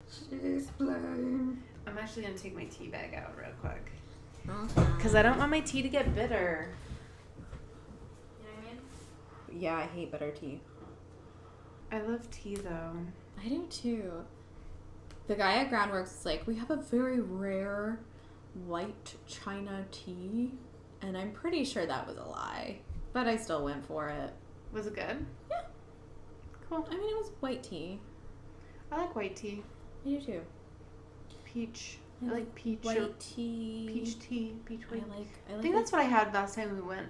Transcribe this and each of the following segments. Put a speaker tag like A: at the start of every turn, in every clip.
A: SheSplain.
B: I'm actually going to take my tea bag out real quick.
A: Okay.
B: Because I don't want my tea to get bitter.
A: You know what I mean?
C: Yeah, I hate bitter tea.
B: I love tea, though.
C: I do too. The guy at Groundworks is like, we have a very rare white China tea. And I'm pretty sure that was a lie. But I still went for it.
B: Was it good?
C: Yeah.
B: Cool.
C: I mean, it was white tea.
B: I like white tea.
C: I do too.
B: Peach. I like peach.
C: White tea.
B: Peach tea. Peach white.
C: I
B: I think that's what I had last time we went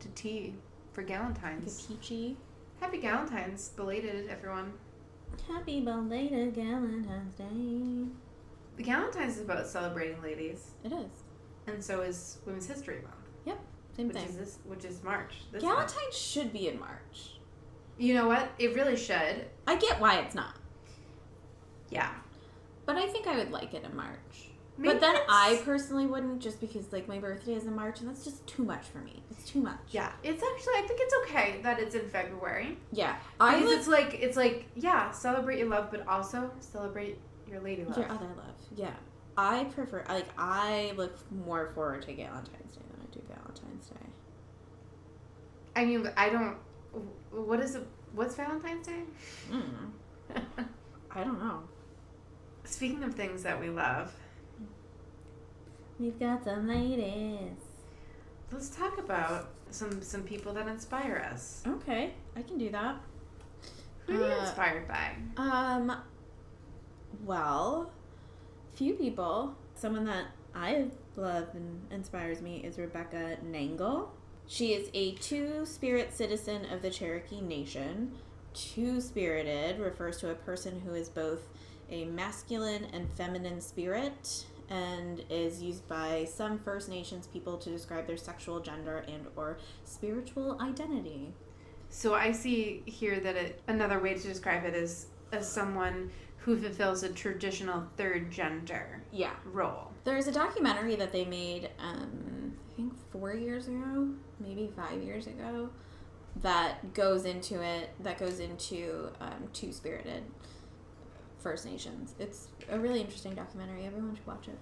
B: to tea for Galentine's.
C: the peachy.
B: Happy Galentine's. Belated, everyone.
C: Happy belated Valentine's Day.
B: The Galentine's is about celebrating ladies.
C: It is.
B: And so is Women's History Month.
C: Yep. Same thing.
B: Which is March. This month.
C: Galentine's should be in March.
B: You know what? It really should.
C: I get why it's not.
B: Yeah.
C: But I think I would like it in March.
B: Maybe
C: but then
B: it's-
C: I personally wouldn't, just because like my birthday is in March and that's just too much for me. It's too much.
B: Yeah. It's actually, I think it's okay that it's in February.
C: Yeah.
B: Because it's like, yeah, celebrate your love, but also celebrate your lady love.
C: Your other love. Yeah. I prefer, like, I look more forward to Valentine's Day than I do Valentine's Day.
B: I mean, I don't, what's Valentine's Day?
C: I don't know.
B: Speaking of things that we love,
C: We've got some ladies.
B: let's talk about some people that inspire us.
C: Okay, I can do that.
B: Who are you inspired by?
C: Well, few people. Someone that I love and inspires me is Rebecca Nangle. She is a two-spirit citizen of the Cherokee Nation. Two-spirited refers to a person who is both a masculine and feminine spirit and is used by some First Nations people to describe their sexual gender and or spiritual identity.
B: So I see here that another way to describe it is as someone who fulfills a traditional third gender role.
C: There's a documentary that they made, I think 4 years ago, maybe 5 years ago, that goes into two-spirited First Nations. It's a really interesting documentary. Everyone should watch it.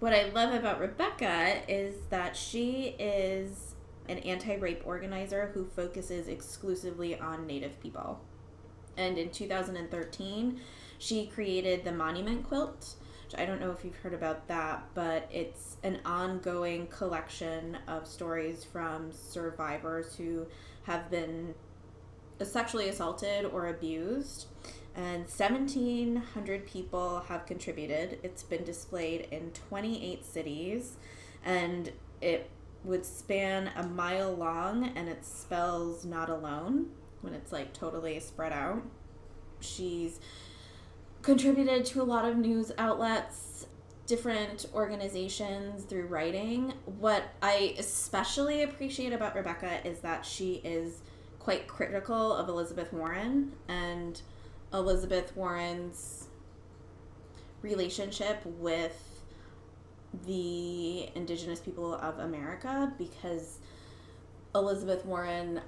C: What I love about Rebecca is that she is an anti-rape organizer who focuses exclusively on Native people. And in 2013, she created the Monument Quilt, which I don't know if you've heard about that, but it's an ongoing collection of stories from survivors who have been sexually assaulted or abused. And 1,700 people have contributed. It's been displayed in 28 cities, and it would span a mile long, and it spells not alone when it's like totally spread out. She's contributed to a lot of news outlets, different organizations through writing. What I especially appreciate about Rebecca is that she is quite critical of Elizabeth Warren and Elizabeth Warren's relationship with the Indigenous people of America, because Elizabeth Warren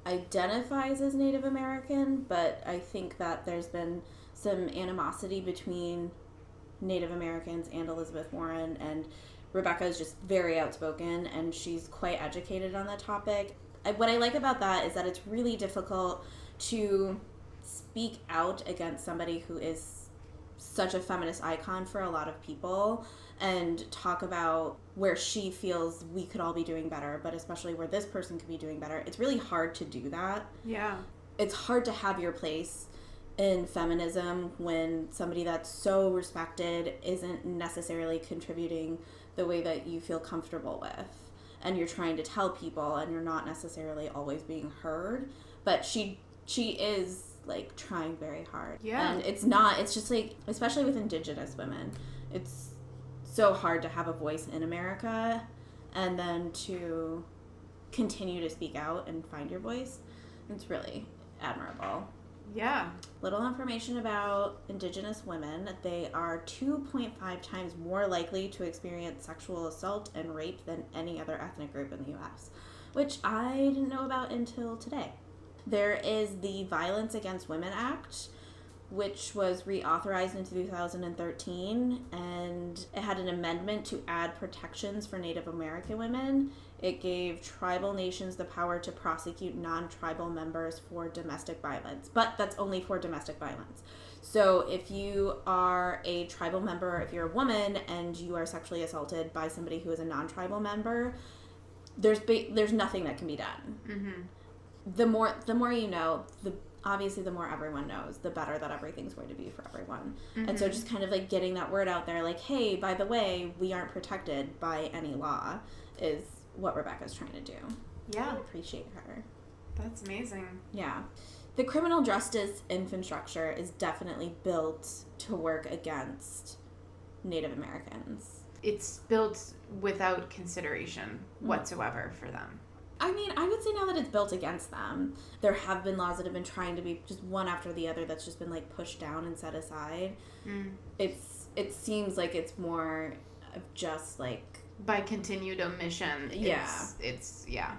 C: identifies as Native American, but I think that there's been some animosity between Native Americans and Elizabeth Warren, and Rebecca is just very outspoken and she's quite educated on the topic. What I like about that is that it's really difficult to speak out against somebody who is such a feminist icon for a lot of people and talk about where she feels we could all be doing better, but especially where this person could be doing better. It's really hard to do that.
B: Yeah.
C: It's hard to have your place in feminism when somebody that's so respected isn't necessarily contributing the way that you feel comfortable with, and you're trying to tell people and you're not necessarily always being heard. But she is like trying very hard.
B: Yeah.
C: And it's just like, especially with Indigenous women, it's so hard to have a voice in America and then to continue to speak out and find your voice. It's really admirable.
B: Yeah.
C: Little information about Indigenous women. They are 2.5 times more likely to experience sexual assault and rape than any other ethnic group in the U.S., which I didn't know about until today. There is the Violence Against Women Act, which was reauthorized in 2013, and it had an amendment to add protections for Native American women. It gave tribal nations the power to prosecute non-tribal members for domestic violence, but that's only for domestic violence. So if you are a tribal member, if you're a woman and you are sexually assaulted by somebody who is a non-tribal member, there's nothing that can be done. Mm-hmm. The more you know, obviously the more everyone knows, the better that everything's going to be for everyone. Mm-hmm. And so just kind of like getting that word out there, like, hey, by the way, we aren't protected by any law, is what Rebecca's trying to do.
B: Yeah.
C: I appreciate her.
B: That's amazing.
C: Yeah. The criminal justice infrastructure is definitely built to work against Native Americans.
B: It's built without consideration whatsoever for them.
C: I mean, I would say now that it's built against them. There have been laws that have been trying to be just one after the other that's just been like pushed down and set aside. It seems like it's more of just like
B: by continued omission. It's
C: yeah.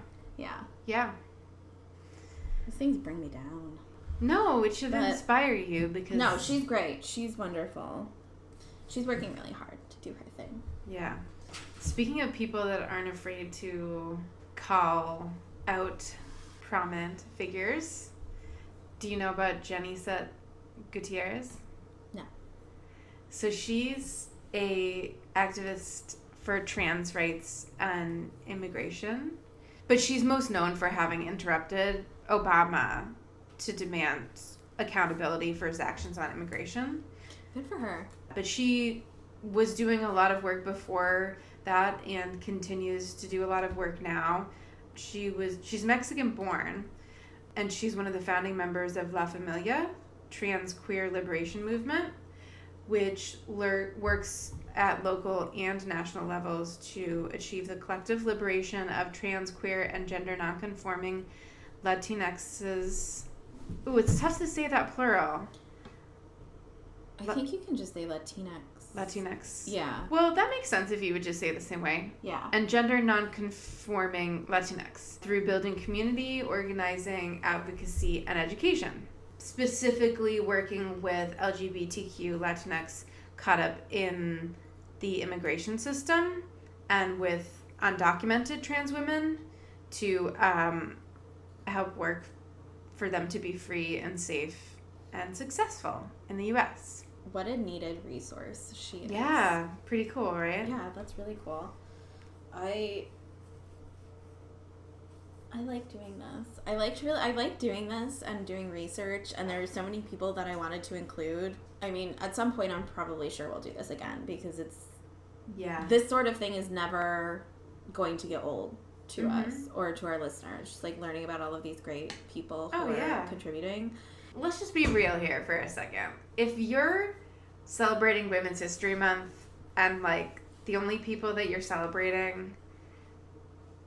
C: These things bring me down.
B: No, it should inspire you because
C: no, she's great. She's wonderful. She's working really hard to do her thing.
B: Yeah. Speaking of people that aren't afraid to call out prominent figures, do you know about Jenny Gutierrez?
C: No.
B: So she's a activist for trans rights and immigration, but she's most known for having interrupted Obama to demand accountability for his actions on immigration.
C: Good for her.
B: But she was doing a lot of work before that and continues to do a lot of work now. She's Mexican born, and she's one of the founding members of La Familia, Trans Queer Liberation Movement, which works at local and national levels to achieve the collective liberation of trans, queer, and gender nonconforming Latinxes. Ooh, it's tough to say that plural.
C: I think you can just say Latinx.
B: Latinx.
C: Yeah.
B: Well, that makes sense if you would just say it the same way.
C: Yeah.
B: And gender nonconforming Latinx through building community, organizing, advocacy, and education. Specifically working with LGBTQ Latinx caught up in the immigration system and with undocumented trans women to help work for them to be free and safe and successful in the U.S.
C: What a needed resource she is.
B: Yeah, pretty cool, right?
C: Yeah, that's really cool. I like doing this. I like doing this and doing research, and there are so many people that I wanted to include. I mean, at some point I'm probably sure we'll do this again because this sort of thing is never going to get old to us or to our listeners. Just like learning about all of these great people who are contributing.
B: Let's just be real here for a second. If you're celebrating Women's History Month and like the only people that you're celebrating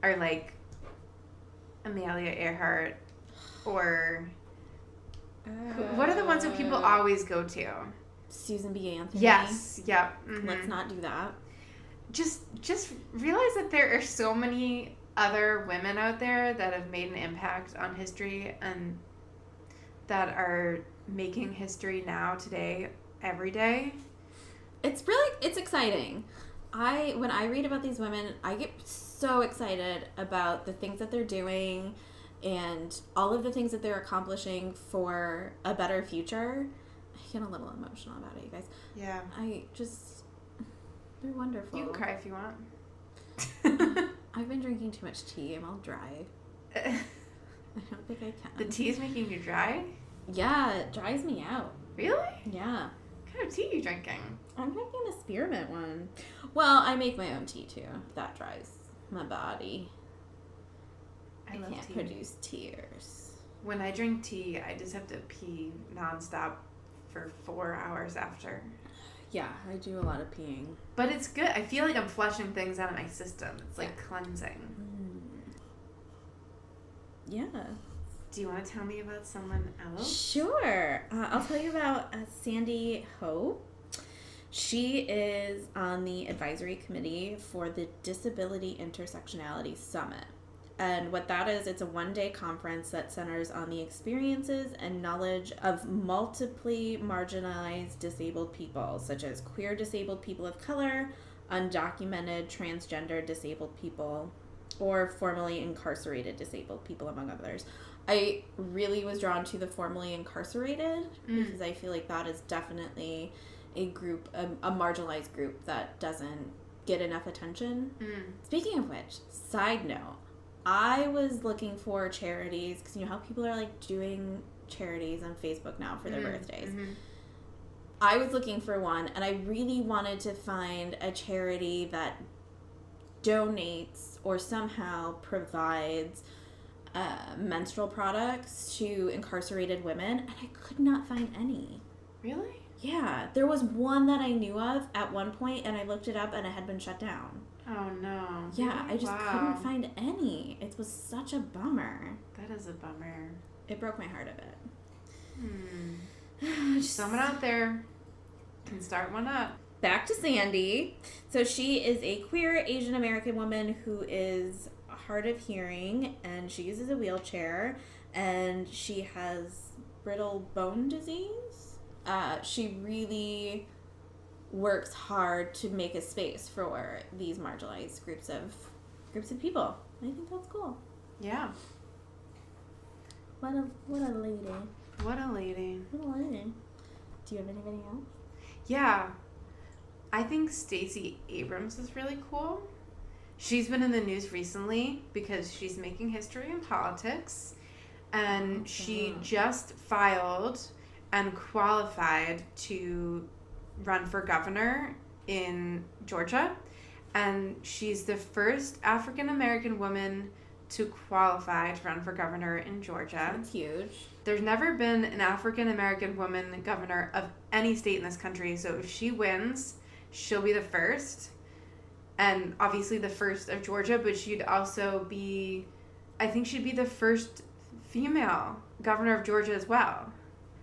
B: are like Amelia Earhart or what are the ones that people always go to?
C: Susan B. Anthony.
B: Yes. Yep. Mm-hmm.
C: Let's not do that.
B: Just realize that there are so many other women out there that have made an impact on history and that are making history now, today, every day.
C: It's exciting. When I read about these women, I get so excited about the things that they're doing and all of the things that they're accomplishing for a better future. I get a little emotional about it, you guys.
B: Yeah.
C: They're wonderful.
B: You can cry if you want.
C: I've been drinking too much tea. I'm all dry. I don't think I can.
B: The tea's making you dry?
C: Yeah, it dries me out.
B: Really?
C: Yeah.
B: What kind of tea are you drinking?
C: I'm drinking the spearmint one. Well, I make my own tea too. That dries my body. I
B: love
C: can't
B: tea.
C: produce tears.
B: When I drink tea, I just have to pee nonstop for 4 hours after.
C: Yeah, I do a lot of peeing.
B: But it's good. I feel like I'm flushing things out of my system. It's like cleansing.
C: Yeah.
B: Do you want to tell me about someone else?
C: Sure. I'll tell you about Sandy Ho. She is on the advisory committee for the Disability Intersectionality Summit, And what that is, it's a one-day conference that centers on the experiences and knowledge of multiply marginalized disabled people, such as queer disabled people of color, undocumented transgender disabled people, or formerly incarcerated disabled people, among others. I really was drawn to the formerly incarcerated because I feel like that is definitely a group, a marginalized group that doesn't get enough attention. Speaking of which, side note, I was looking for charities because you know how people are like doing charities on Facebook now for their birthdays. I was looking for one, and I really wanted to find a charity that donates or somehow provides menstrual products to incarcerated women, and I could not find any.
B: Really?
C: Yeah, there was one that I knew of at one point, and I looked it up, and it had been shut down.
B: Oh, no.
C: Yeah, I just
B: Wow.
C: couldn't find any. It was such a bummer.
B: That is a bummer.
C: It broke my heart a bit.
B: Someone out there can start one up.
C: Back to Sandy. So she is a queer Asian American woman who is hard of hearing, and she uses a wheelchair, and she has brittle bone disease. She really works hard to make a space for these marginalized groups of people. I think that's cool.
B: Yeah.
C: What a lady.
B: What a lady.
C: What a lady. Do you have anybody else?
B: Yeah. I think Stacey Abrams is really cool. She's been in the news recently because she's making history in politics. And she just filed and qualified to run for governor in Georgia. And she's the first African-American woman to qualify to run for governor in Georgia.
C: That's huge.
B: There's never been an African-American woman governor of any state in this country. So if she wins, she'll be the first. And obviously the first of Georgia, but she'd also be, I think she'd be the first female governor of Georgia as well.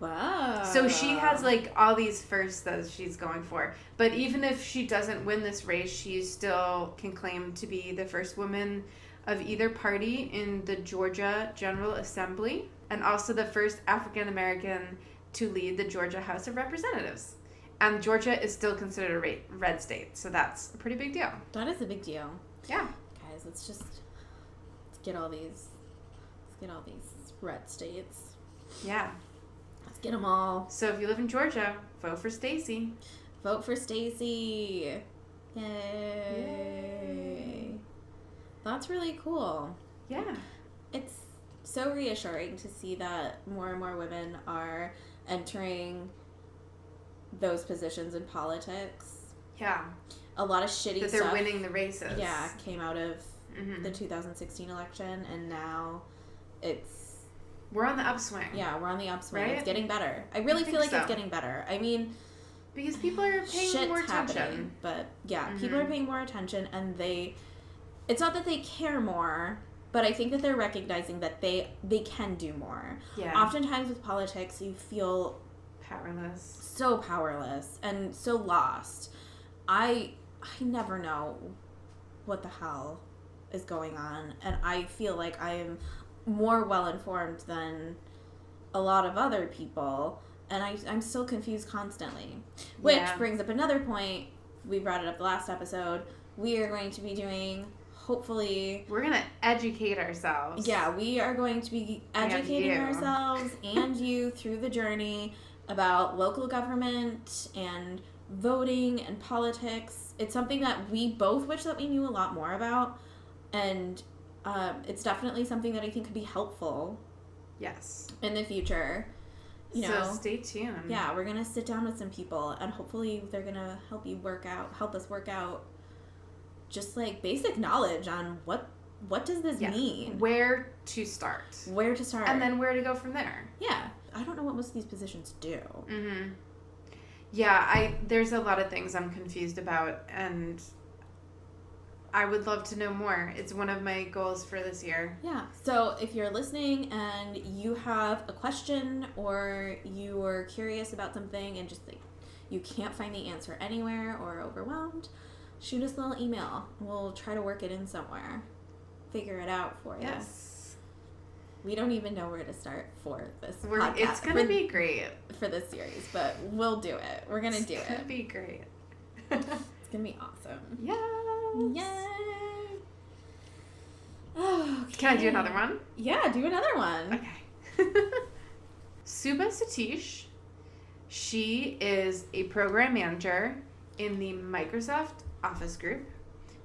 C: Wow.
B: So she has like all these firsts that she's going for. But even if she doesn't win this race, she still can claim to be the first woman of either party in the Georgia General Assembly, and also the first African American to lead the Georgia House of Representatives. And Georgia is still considered a red state, so that's a pretty big deal.
C: That is a big deal.
B: Yeah.
C: Guys, let's get all these red states.
B: Yeah.
C: Let's get them all.
B: So if you live in Georgia, vote for Stacey.
C: Vote for Stacey. Yay. That's really cool.
B: Yeah.
C: It's so reassuring to see that more and more women are entering those positions in politics.
B: Yeah.
C: A lot of shitty
B: that
C: stuff.
B: They're winning the races.
C: Yeah, came out of the 2016 election, and now
B: we're on the upswing.
C: Yeah, we're on the upswing.
B: Right?
C: It's getting better. I really feel like it's getting better. I mean,
B: because people are paying more attention.
C: Happening, but yeah, people are paying more attention, and it's not that they care more, but I think that they're recognizing that they can do more.
B: Yeah.
C: Oftentimes with politics, you feel
B: powerless.
C: So powerless and so lost. I never know what the hell is going on, and I feel like I am more well informed than a lot of other people, and I'm still confused constantly. Which brings up another point. We brought it up the last episode. We are going to be doing, hopefully,
B: we're going to educate ourselves.
C: Yeah, we are going to be educating ourselves and you through the journey about local government and voting and politics. It's something that we both wish that we knew a lot more about, and it's definitely something that I think could be helpful.
B: Yes.
C: In the future.
B: So stay tuned.
C: Yeah, we're gonna sit down with some people, and hopefully they're gonna help us work out just like basic knowledge on what does this mean?
B: Where to start. And then where to go from there.
C: Yeah. I don't know what most of these positions do.
B: Mm-hmm. Yeah, there's a lot of things I'm confused about, and I would love to know more. It's one of my goals for this year.
C: Yeah. So if you're listening and you have a question or you are curious about something and just like you can't find the answer anywhere or overwhelmed, shoot us a little email. We'll try to work it in somewhere. figure it out for you.
B: Yes.
C: We don't even know where to start for this podcast.
B: It's going to be great.
C: For this series, but we'll do it. We're going to do it.
B: It's going to be great.
C: It's going to be awesome.
B: Yes.
C: Yay. Okay.
B: Can I do another one?
C: Yeah, do another one.
B: Okay. Suba Satish. She is a program manager in the Microsoft Office group.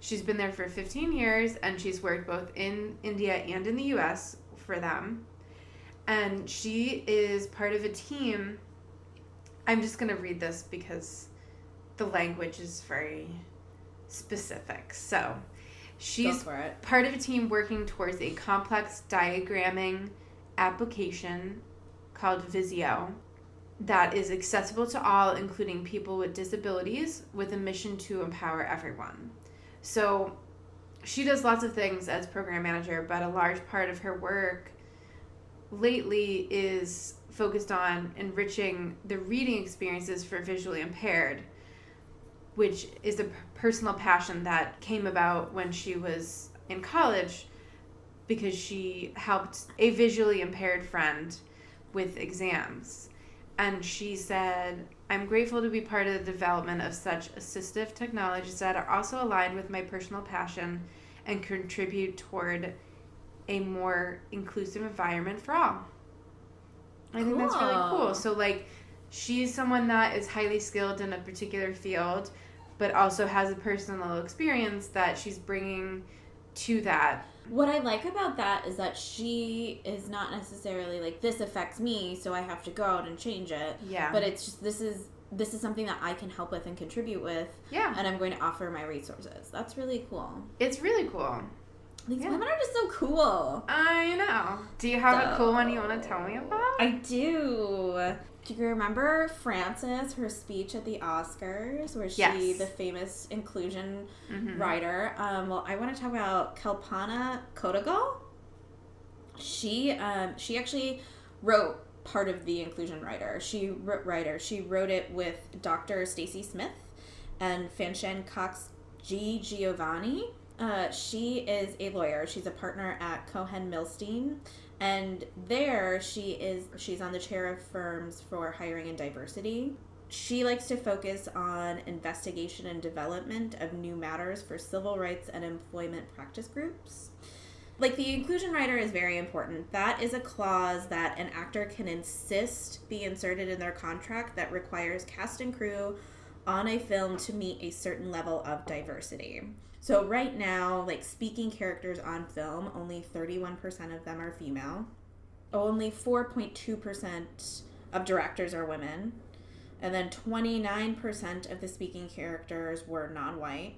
B: She's been there for 15 years, and she's worked both in India and in the US for them. And she is part of a team. I'm just going to read this because the language is very specific. So, she's part of a team working towards a complex diagramming application called Visio that is accessible to all, including people with disabilities, with a mission to empower everyone. So she does lots of things as program manager, but a large part of her work lately is focused on enriching the reading experiences for visually impaired, which is a personal passion that came about when she was in college because she helped a visually impaired friend with exams. And she said, I'm grateful to be part of the development of such assistive technologies that are also aligned with my personal passion and contribute toward a more inclusive environment for all. I think that's really cool. So, like, she's someone that is highly skilled in a particular field, but also has a personal experience that she's bringing to that.
C: What I like about that is that she is not necessarily like, this affects me, so I have to go out and change it.
B: Yeah.
C: But it's just, this is something that I can help with and contribute with.
B: Yeah.
C: And I'm going to offer my resources. That's really cool.
B: It's really cool.
C: These women are just so cool.
B: I know. Do you have a cool one you want to tell me about?
C: I do. Do you remember Frances, her speech at the Oscars, where she, the famous inclusion writer? Well, I want to talk about Kalpana Kodagal. She actually wrote part of the inclusion writer. She wrote it with Dr. Stacy Smith and Fanshan Cox Giovanni. She is a lawyer. She's a partner at Cohen Milstein. And there she's on the chair of firms for hiring and diversity. She likes to focus on investigation and development of new matters for civil rights and employment practice groups. Like, the inclusion rider is very important. That is a clause that an actor can insist be inserted in their contract that requires cast and crew on a film to meet a certain level of diversity. So right now, like, speaking characters on film, only 31% of them are female. Only 4.2% of directors are women. And then 29% of the speaking characters were non-white.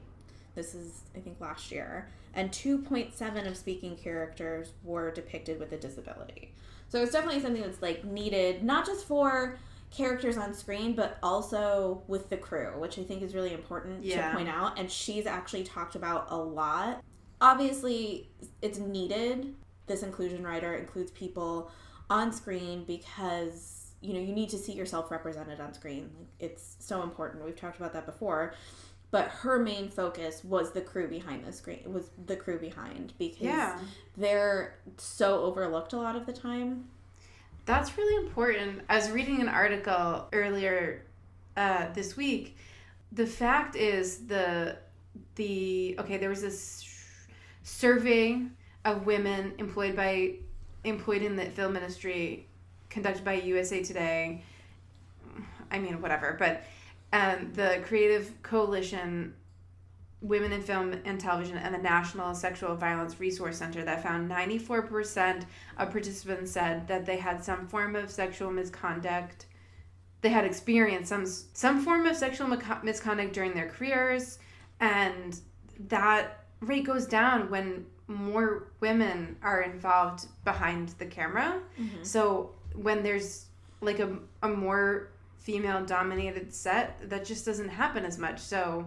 C: This is, I think, last year. And 2.7% of speaking characters were depicted with a disability. So it's definitely something that's, like, needed, not just for characters on screen, but also with the crew, which I think is really important to point out. And she's actually talked about a lot. Obviously, it's needed. This inclusion writer includes people on screen because, you know, you need to see yourself represented on screen. Like, it's so important. We've talked about that before. But her main focus was the crew behind the screen. It was the crew behind, because they're so overlooked a lot of the time.
B: That's really important. I was reading an article earlier this week. The fact is there was this survey of women employed in the film industry conducted by USA Today. I mean, whatever, but the Creative Coalition, Women in Film and Television, and the National Sexual Violence Resource Center that found 94% of participants said that they had some form of sexual misconduct. They had experienced some form of sexual misconduct during their careers, and that rate goes down when more women are involved behind the camera. Mm-hmm. So when there's like a more female-dominated set, that just doesn't happen as much. So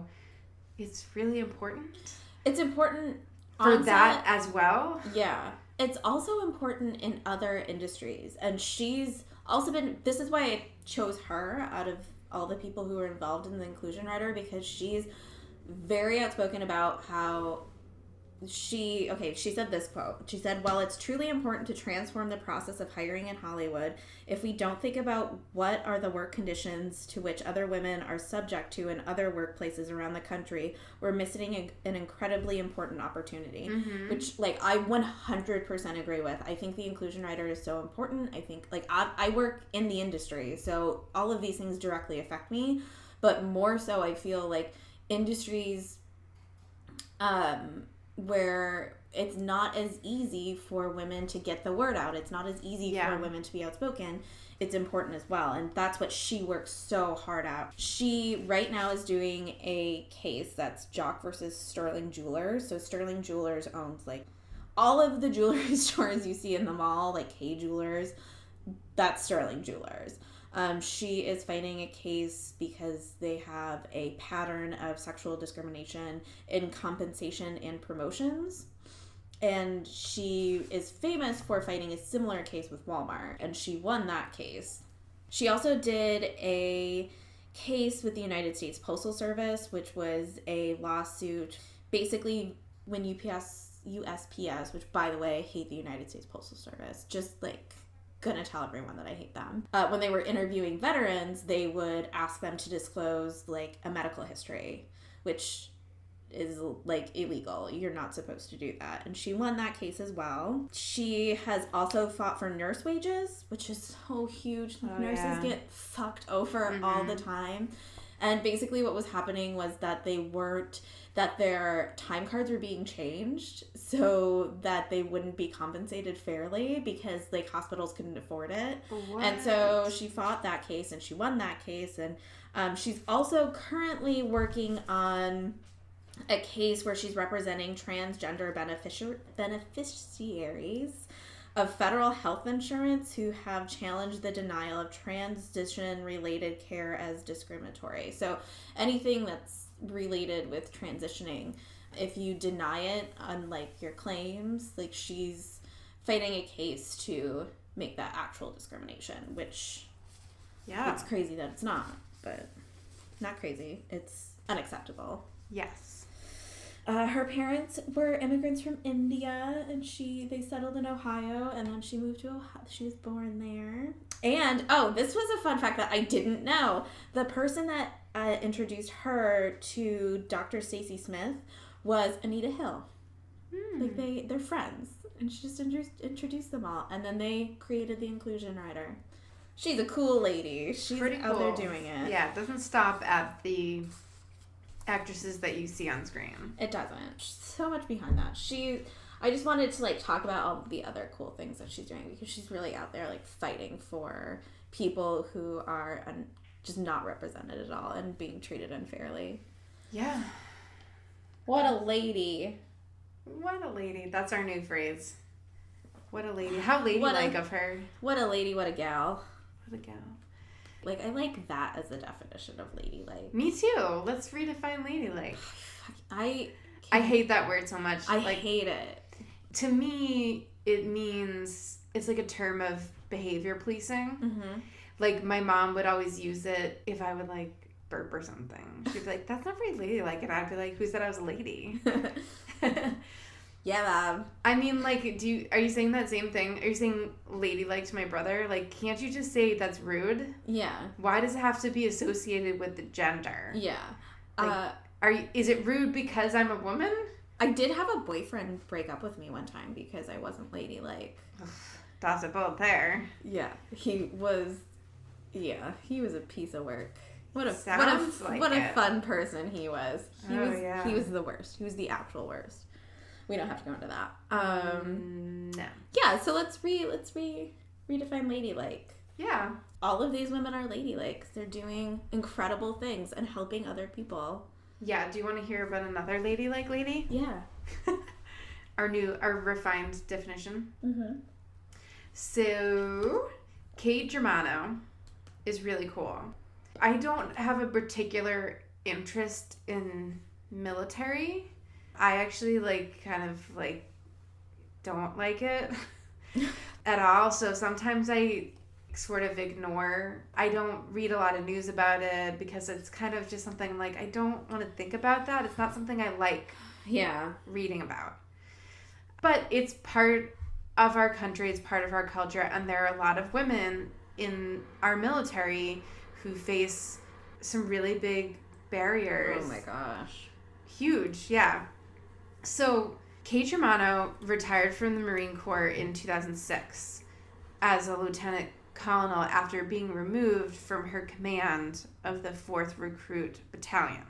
B: it's really important.
C: It's important
B: for that as well.
C: Yeah. It's also important in other industries. And she's also been, this is why I chose her out of all the people who were involved in the inclusion writer, because she's very outspoken about how she said this quote. She said, "While it's truly important to transform the process of hiring in Hollywood, if we don't think about what are the work conditions to which other women are subject to in other workplaces around the country, we're missing an incredibly important opportunity." Which, like, I 100% agree with. I think the inclusion rider is so important. I think, like, I work in the industry, so all of these things directly affect me. But more so, I feel like industries where it's not as easy for women to get the word out. It's not as easy for women to be outspoken. It's important as well. And that's what she works so hard at. She right now is doing a case that's Jock versus Sterling Jewelers. So Sterling Jewelers owns, like, all of the jewelry stores you see in the mall, like Kay Jewelers. That's Sterling Jewelers. She is fighting a case because they have a pattern of sexual discrimination in compensation and promotions. And she is famous for fighting a similar case with Walmart, and she won that case. She also did a case with the United States Postal Service, which was a lawsuit. Basically, when USPS, which, by the way, I hate the United States Postal Service, just, like, gonna tell everyone that I hate them. When they were interviewing veterans, they would ask them to disclose, like, a medical history, which is, like, illegal. You're not supposed to do that. And she won that case as well. She has also fought for nurse wages, which is so huge. Nurses get fucked over all the time. And basically what was happening was that their time cards were being changed so that they wouldn't be compensated fairly because, like, hospitals couldn't afford it. What? And so she fought that case and she won that case. And she's also currently working on a case where she's representing transgender beneficiaries of federal health insurance who have challenged the denial of transition-related care as discriminatory. So anything that's related with transitioning, if you deny it on, like, your claims, like, she's fighting a case to make that actual discrimination, which it's crazy that it's not, but not crazy. It's unacceptable.
B: Yes.
C: Her parents were immigrants from India, and they settled in Ohio, and then she moved to Ohio. She was born there. And, this was a fun fact that I didn't know. The person that introduced her to Dr. Stacey Smith was Anita Hill. Like, they're friends, and she just introduced them all, and then they created the inclusion rider. She's a cool lady. She's pretty cool. Out there doing it.
B: Yeah, it doesn't stop at the actresses that you see on screen.
C: It doesn't. So much behind that. I just wanted to, like, talk about all the other cool things that she's doing because she's really out there, like, fighting for people who are just not represented at all and being treated unfairly.
B: Yeah.
C: What a lady.
B: What a lady. That's our new phrase. What a lady. How ladylike of her.
C: What a lady, what a gal.
B: What a gal.
C: Like, I like that as the definition of ladylike.
B: Me too. Let's redefine ladylike.
C: I
B: hate that word so much.
C: I hate it.
B: To me, it means, it's like a term of behavior policing. Mm-hmm. Like, my mom would always use it if I would, like, burp or something. She'd be like, that's not very ladylike. And I'd be like, who said I was a lady?
C: Yeah, Mom.
B: I mean, like, are you saying that same thing? Are you saying ladylike to my brother? Like, can't you just say that's rude?
C: Yeah.
B: Why does it have to be associated with the gender?
C: Yeah.
B: Like, is it rude because I'm a woman?
C: I did have a boyfriend break up with me one time because I wasn't ladylike.
B: That's a both there.
C: Yeah. He was a piece of work. What a fun person he was. He was the worst. He was the actual worst. We don't have to go into that.
B: No.
C: Yeah, so let's redefine ladylike.
B: Yeah.
C: All of these women are ladylike. They're doing incredible things and helping other people.
B: Yeah, do you want to hear about another ladylike lady?
C: Yeah.
B: Our refined definition.
C: Mm-hmm.
B: So, Kate Germano is really cool. I don't have a particular interest in military. I actually, like, kind of, like, don't like it at all. So sometimes I sort of ignore. I don't read a lot of news about it because it's kind of just something, like, I don't want to think about that. It's not something I like reading about. But it's part of our country, it's part of our culture, and there are a lot of women in our military who face some really big barriers.
C: Oh my gosh.
B: Huge, yeah. So Kate Germano retired from the Marine Corps in 2006 as a lieutenant colonel after being removed from her command of the 4th Recruit Battalion.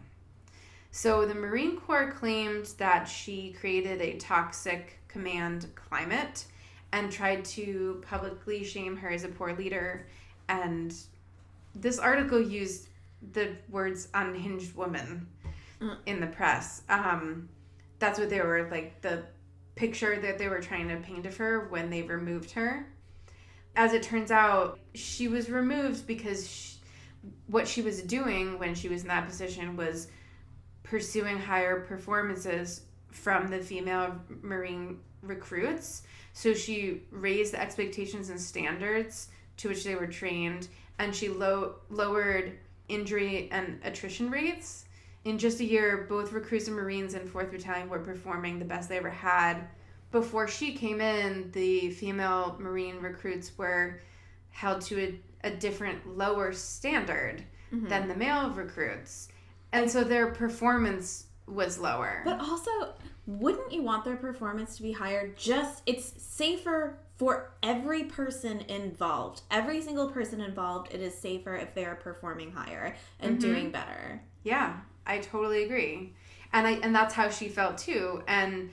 B: So the Marine Corps claimed that she created a toxic command climate and tried to publicly shame her as a poor leader. And this article used the words unhinged woman in the press. That's what they were, like, the picture that they were trying to paint of her when they removed her. As it turns out, she was removed because what she was doing when she was in that position was pursuing higher performances from the female Marine recruits. So she raised the expectations and standards to which they were trained, and she lowered injury and attrition rates. In just a year, both recruits and Marines in 4th Battalion were performing the best they ever had. Before she came in, the female Marine recruits were held to a different, lower standard than the male recruits. And so their performance was lower.
C: But also, wouldn't you want their performance to be higher? It's safer for every person involved. Every single person involved, it is safer if they are performing higher and doing better.
B: Yeah, I totally agree. And that's how she felt too. And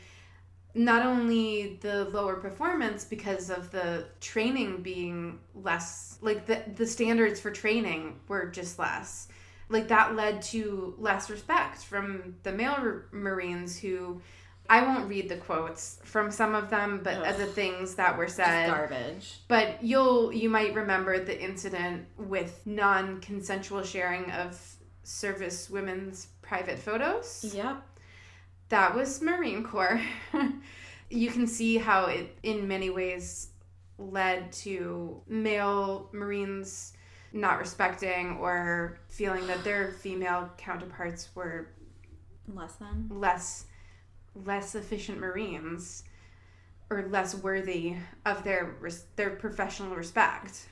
B: not only the lower performance because of the training being less, like the standards for training were just less. Like that led to less respect from the male Marines who, I won't read the quotes from some of them, but as the things that were said.
C: Just garbage.
B: But you might remember the incident with non-consensual sharing of service women's private photos.
C: Yep.
B: That was Marine Corps. You can see how it, in many ways, led to male Marines not respecting or feeling that their female counterparts were less efficient Marines or less worthy of their professional respect.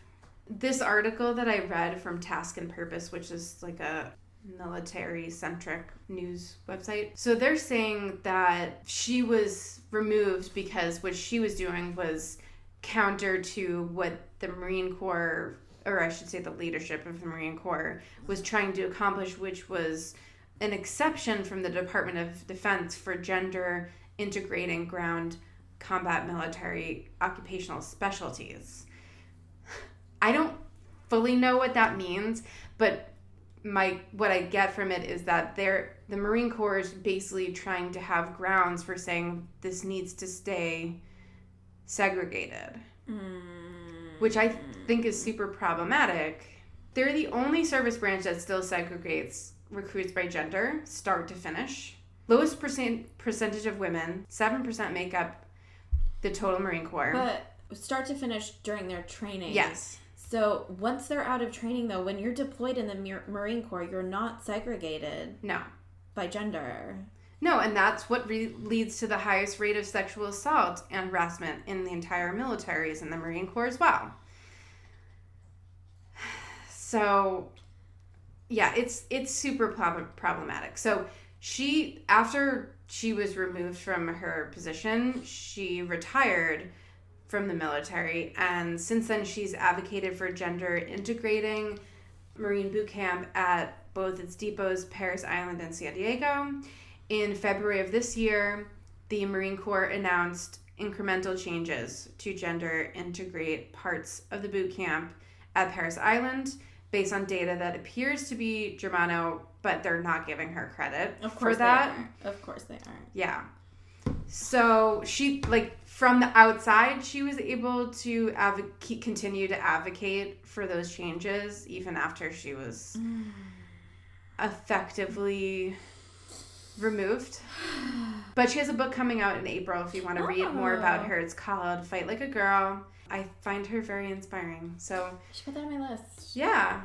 B: This article that I read from Task and Purpose, which is like a military-centric news website. So they're saying that she was removed because what she was doing was counter to what the Marine Corps, or I should say the leadership of the Marine Corps, was trying to accomplish, which was an exception from the Department of Defense for gender integrating ground combat military occupational specialties. I don't fully know what that means, but what I get from it is that the Marine Corps is basically trying to have grounds for saying this needs to stay segregated, which I think is super problematic. They're the only service branch that still segregates recruits by gender, start to finish. Lowest percentage of women, 7% make up the total Marine Corps.
C: But start to finish during their training.
B: Yes.
C: So once they're out of training, though, when you're deployed in the Marine Corps, you're not segregated.
B: No.
C: By gender.
B: No, and that's what leads to the highest rate of sexual assault and harassment in the entire military is in the Marine Corps as well. So, yeah, it's super problematic. So after she was removed from her position, she retired from the military, and since then she's advocated for gender integrating Marine boot camp at both its depots, Paris Island and San Diego. In February of this year, the Marine Corps announced incremental changes to gender integrate parts of the boot camp at Paris Island based on data that appears to be Germano, but they're not giving her credit for that.
C: Of course they aren't.
B: Yeah. So she, from the outside, she was able to continue to advocate for those changes even after she was effectively removed. But she has a book coming out in April if you want to read more about her. It's called Fight Like a Girl. I find her very inspiring. So
C: I should put that on my list.
B: Yeah.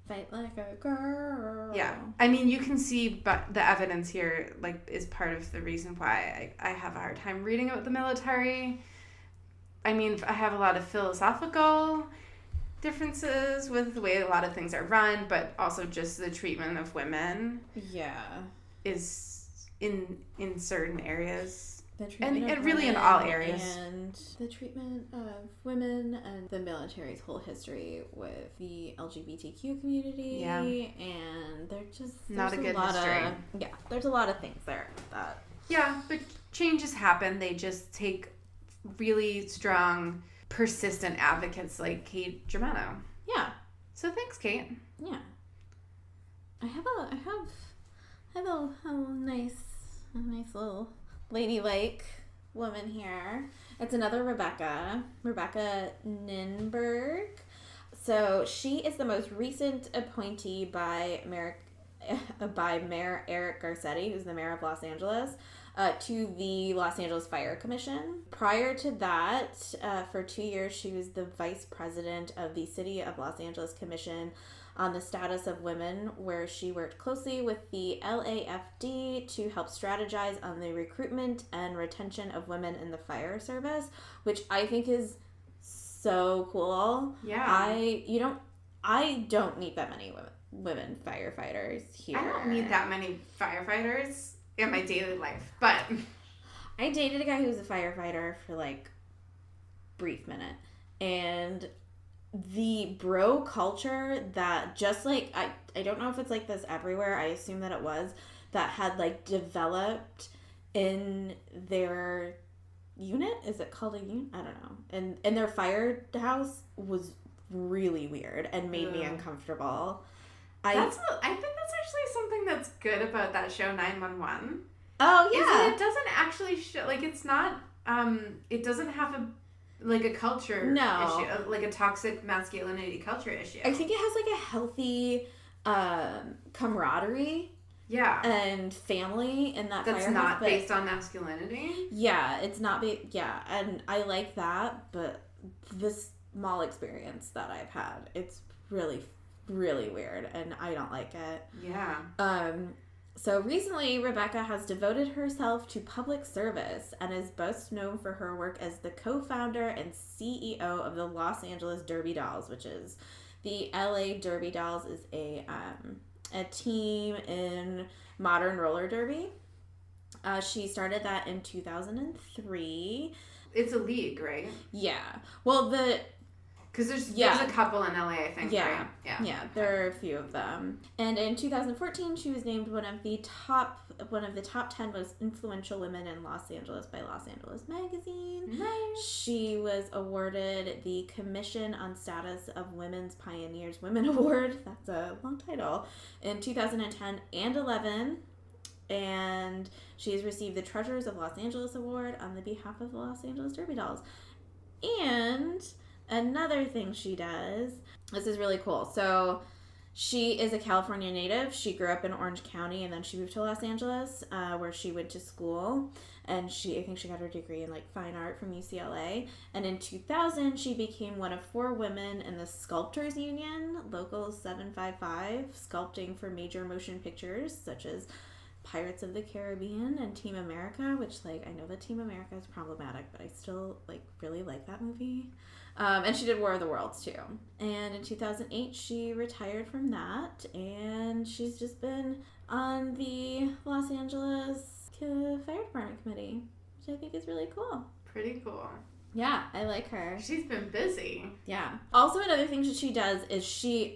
C: Fight like a girl.
B: Yeah. I mean, you can see, but the evidence here, like, is part of the reason why I have a hard time reading about the military. I mean, I have a lot of philosophical differences with the way a lot of things are run, but also just the treatment of women.
C: Yeah.
B: Is in certain areas.
C: The treatment
B: and
C: of
B: really in
C: women
B: all areas.
C: And the treatment of women and the military's whole history with the LGBTQ community.
B: Yeah.
C: And there's
B: Not a good
C: lot
B: history.
C: There's a lot of things there that...
B: Yeah, but changes happen. They just take really strong, persistent advocates like Kate Germano.
C: Yeah.
B: So thanks, Kate.
C: Yeah. I have a nice little ladylike woman here. It's another Rebecca Ninberg. So she is the most recent appointee by Mayor Eric Garcetti, who's the mayor of Los Angeles, to the Los Angeles Fire Commission. Prior to that, for 2 years, she was the vice president of the City of Los Angeles Commission on the Status of Women, where she worked closely with the LAFD to help strategize on the recruitment and retention of women in the fire service, which I think is so cool.
B: Yeah.
C: I don't meet that many women firefighters here.
B: I don't meet that many firefighters in my daily life, but
C: I dated a guy who was a firefighter for like brief minute, and the bro culture that just like I don't know if it's like this everywhere, I assume that it was, that had like developed in their unit, is it called a unit? I don't know. And their firehouse was really weird and made me uncomfortable.
B: I think that's actually something that's good about that show 911.
C: Oh yeah.
B: It doesn't actually show, like, it's not it doesn't have a culture issue, like a toxic masculinity culture issue.
C: I think it has like a healthy camaraderie.
B: Yeah.
C: And family in that
B: that's
C: firehouse,
B: not based on masculinity.
C: Yeah, it's not and I like that, but this mall experience that I've had, it's really, really weird, and I don't like it.
B: Yeah.
C: So recently, Rebecca has devoted herself to public service and is best known for her work as the co-founder and CEO of the Los Angeles Derby Dolls, which is the LA Derby Dolls is a team in modern roller derby. She started that in 2003.
B: It's a league, right?
C: Yeah. Well,
B: because there's a couple in LA, I think.
C: Yeah.
B: Right?
C: Yeah. There are a few of them. And in 2014, she was named one of the top 10 most influential women in Los Angeles by Los Angeles Magazine.
B: Nice.
C: She was awarded the Commission on Status of Women's Pioneers Women Award. That's a long title. In 2010 and 11. And she has received the Treasures of Los Angeles Award on the behalf of the Los Angeles Derby Dolls. And another thing she does, this is really cool. So she is a California native. She grew up in Orange County, and then she moved to Los Angeles, where she went to school. And I think she got her degree in like fine art from UCLA. And in 2000, she became one of 4 women in the Sculptors Union, Local 755, sculpting for major motion pictures such as Pirates of the Caribbean and Team America, which, like, I know that Team America is problematic, but I still, like, really like that movie. And she did War of the Worlds, too. And in 2008, she retired from that, and she's just been on the Los Angeles Fire Department Committee, which I think is really cool.
B: Pretty cool.
C: Yeah, I like her.
B: She's been busy.
C: Yeah. Also, another thing that she does is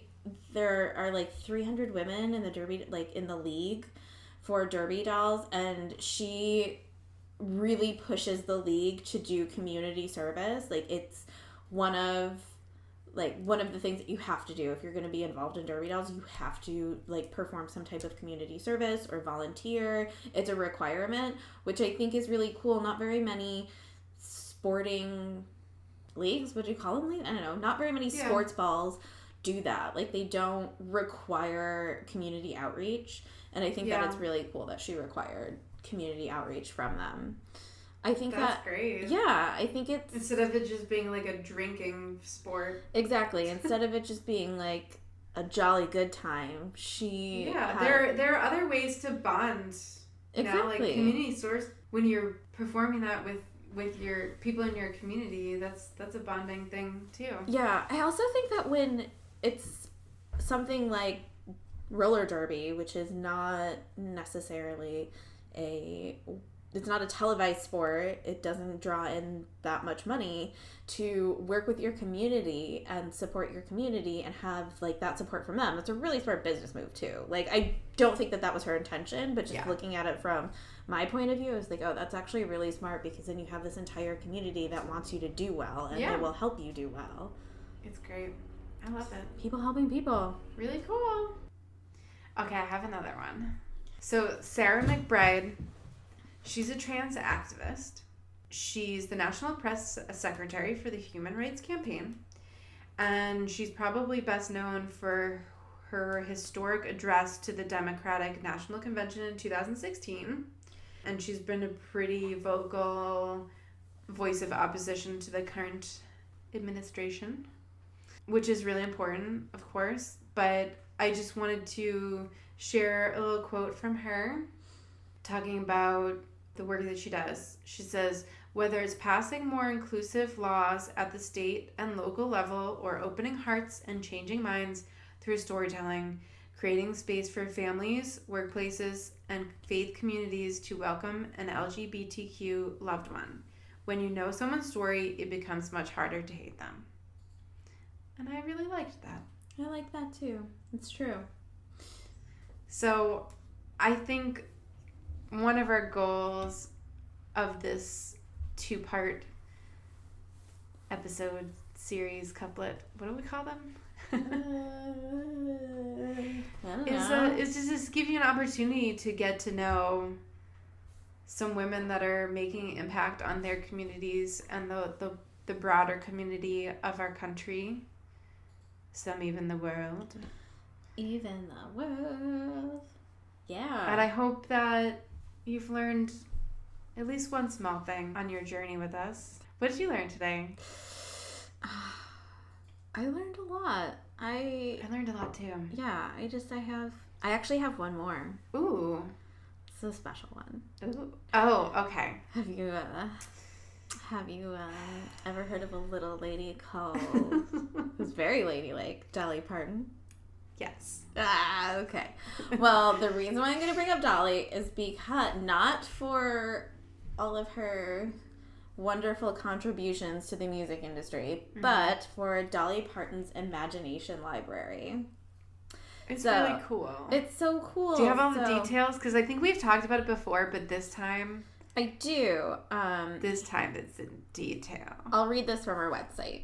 C: there are, like, 300 women in the derby, like, in the league for Derby Dolls, and she really pushes the league to do community service. Like, it's one of the things that you have to do if you're going to be involved in Derby Dolls. You have to, like, perform some type of community service or volunteer. It's a requirement, which I think is really cool. Not very many sporting leagues, would you call them leagues? I don't know. Not very many sports balls do that. Like, they don't require community outreach. And I think that it's really cool that she required community outreach from them. I think
B: that's great.
C: Yeah, I think it's...
B: Instead of it just being like a drinking sport.
C: Exactly. Instead of it just being like a jolly good time. She
B: there are other ways to bond. You know, like community stores. When you're performing that with your people in your community, that's a bonding thing too.
C: Yeah, I also think that when it's something like roller derby, which is not necessarily it's not a televised sport, it doesn't draw in that much money, to work with your community and support your community and have like that support from them. It's a really smart business move too. Like, I don't think that was her intention, but just looking at it from my point of view, I was like, oh, that's actually really smart, because then you have this entire community that wants you to do well, and they will help you do well.
B: It's great. I love it.
C: People helping people.
B: Really cool. Okay, I have another one. So Sarah McBride, she's a trans activist. She's the National Press Secretary for the Human Rights Campaign, and she's probably best known for her historic address to the Democratic National Convention in 2016, and she's been a pretty vocal voice of opposition to the current administration, which is really important, of course, but I just wanted to share a little quote from her talking about the work that she does. She says, "Whether it's passing more inclusive laws at the state and local level, or opening hearts and changing minds through storytelling, creating space for families, workplaces, and faith communities to welcome an LGBTQ loved one. When you know someone's story, it becomes much harder to hate them." And I really liked that.
C: I like that too. It's true.
B: So I think one of our goals of this 2-part episode series couplet, what do we call them? Is to just give you an opportunity to get to know some women that are making an impact on their communities and the broader community of our country. Some even the world.
C: Even the world. Yeah.
B: And I hope that you've learned at least one small thing on your journey with us. What did you learn today?
C: I learned a lot. I
B: learned a lot too.
C: Yeah, I actually have one more.
B: Ooh.
C: It's a special one.
B: Ooh. Oh, okay.
C: Have you ever heard of a little lady called, who's very ladylike, Dolly Parton?
B: Yes.
C: Okay. Well, the reason why I'm going to bring up Dolly is because, not for all of her wonderful contributions to the music industry, but for Dolly Parton's Imagination Library.
B: It's really cool.
C: It's so cool.
B: Do you have all the details? Because I think we've talked about it before, but this time...
C: I do.
B: This time it's in detail.
C: I'll read this from her website.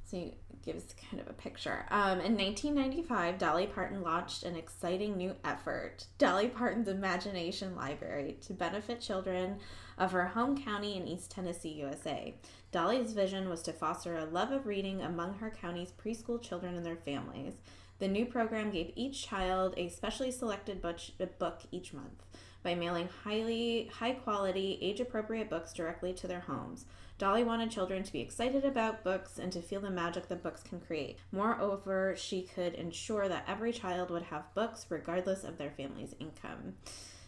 C: So it gives kind of a picture. In 1995, Dolly Parton launched an exciting new effort, Dolly Parton's Imagination Library, to benefit children of her home county in East Tennessee, USA. Dolly's vision was to foster a love of reading among her county's preschool children and their families. The new program gave each child a specially selected book each month by mailing high-quality, age-appropriate books directly to their homes. Dolly wanted children to be excited about books and to feel the magic that books can create. Moreover, she could ensure that every child would have books regardless of their family's income.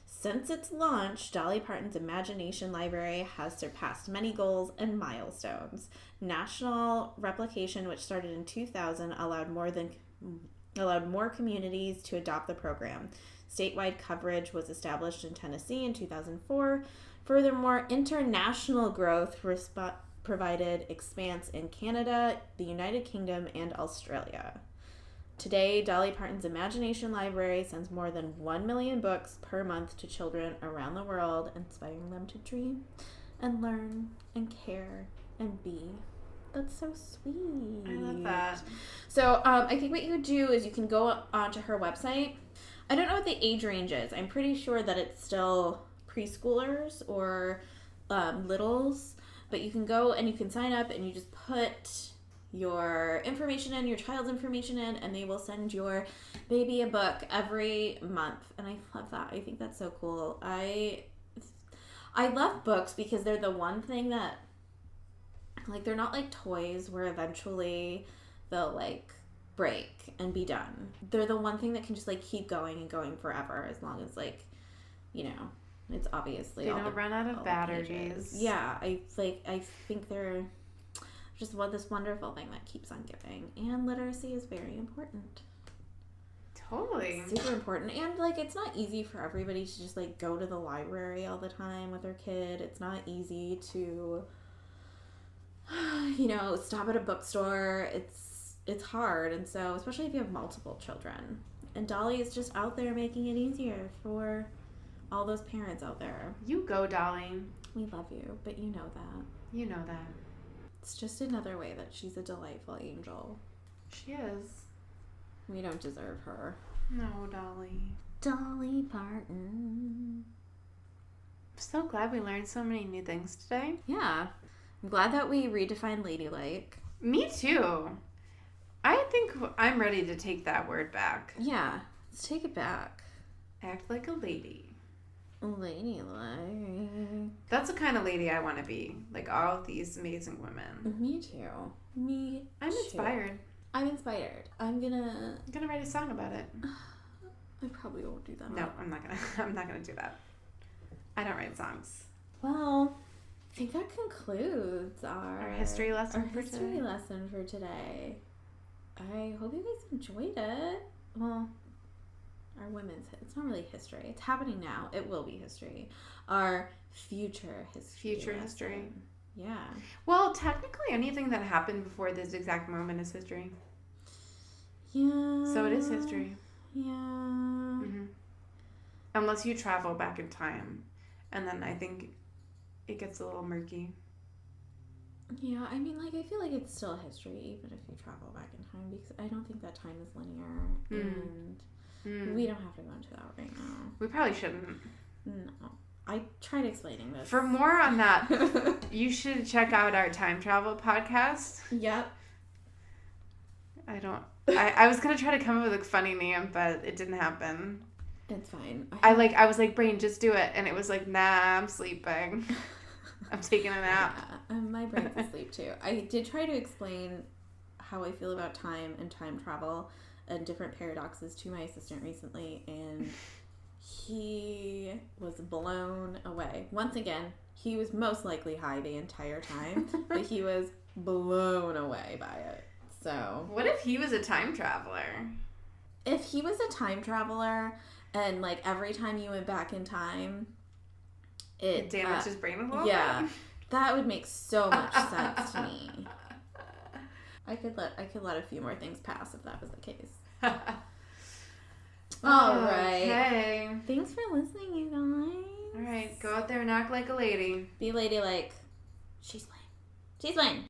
C: Since its launch, Dolly Parton's Imagination Library has surpassed many goals and milestones. National replication, which started in 2000, allowed more communities to adopt the program. Statewide coverage was established in Tennessee in 2004. Furthermore, international growth provided expanse in Canada, the United Kingdom, and Australia. Today, Dolly Parton's Imagination Library sends more than 1 million books per month to children around the world, inspiring them to dream and learn and care and be. That's so sweet.
B: I love that.
C: So I think what you would do is you can go onto her website. I don't know what the age range is. I'm pretty sure that it's still preschoolers or littles, but you can go and you can sign up and you just put your information in, your child's information in, and they will send your baby a book every month. And I love that. I think that's so cool. I love books because they're the one thing that, like, they're not like toys where eventually they'll like break and be done. They're the one thing that can just like keep going and going forever, as long as like, you know, it's obviously
B: They don't run out of batteries.
C: Yeah, I think they're just this wonderful thing that keeps on giving. And literacy is very important.
B: Totally.
C: Super important. And like, it's not easy for everybody to just like go to the library all the time with their kid. It's not easy to, you know, stop at a bookstore. It's hard. And so, especially if you have multiple children. And Dolly is just out there making it easier for all those parents out there.
B: You go, Dolly.
C: We love you, but you know that.
B: You know that.
C: It's just another way that she's a delightful angel.
B: She is.
C: We don't deserve her.
B: No, Dolly.
C: Dolly Parton.
B: I'm so glad we learned so many new things today.
C: Yeah. I'm glad that we redefined ladylike.
B: Me too. I think I'm ready to take that word back.
C: Yeah. Let's take it back.
B: Act like a lady.
C: Ladylike.
B: That's the kind of lady I want to be. Like all of these amazing women.
C: Me too.
B: I'm inspired.
C: I'm inspired. I'm gonna
B: write a song about it.
C: I probably won't do that.
B: No, I'm not gonna do that. I don't write songs.
C: Well, I think that concludes our
B: history lesson
C: for today. I hope you guys enjoyed it. Well, our it's not really history. It's happening now. It will be history. Our future history. Yeah.
B: Well, technically anything that happened before this exact moment is history.
C: Yeah.
B: So it is history.
C: Yeah.
B: Mm-hmm. Unless you travel back in time. And then I think it gets a little murky.
C: Yeah, I mean, like, I feel like it's still history, even if you travel back in time, because I don't think that time is linear, and we don't have to go into that right now.
B: We probably shouldn't.
C: No. I tried explaining this.
B: For more on that, you should check out our time travel podcast.
C: Yep.
B: I was going to try to come up with a funny name, but it didn't happen.
C: It's fine.
B: I was like, brain, just do it. And it was like, nah, I'm sleeping. I'm taking a nap.
C: Yeah, my brain's asleep too. I did try to explain how I feel about time and time travel and different paradoxes to my assistant recently, and he was blown away. Once again, he was most likely high the entire time, but he was blown away by it. So,
B: what if he was a time traveler?
C: If he was a time traveler and like every time you went back in time, it
B: damaged his brain a little bit?
C: Yeah. That would make so much sense to me. I could let a few more things pass if that was the case. All right.
B: Okay.
C: Thanks for listening, you guys.
B: All right. Go out there and act like a lady.
C: Be ladylike. SheSplain.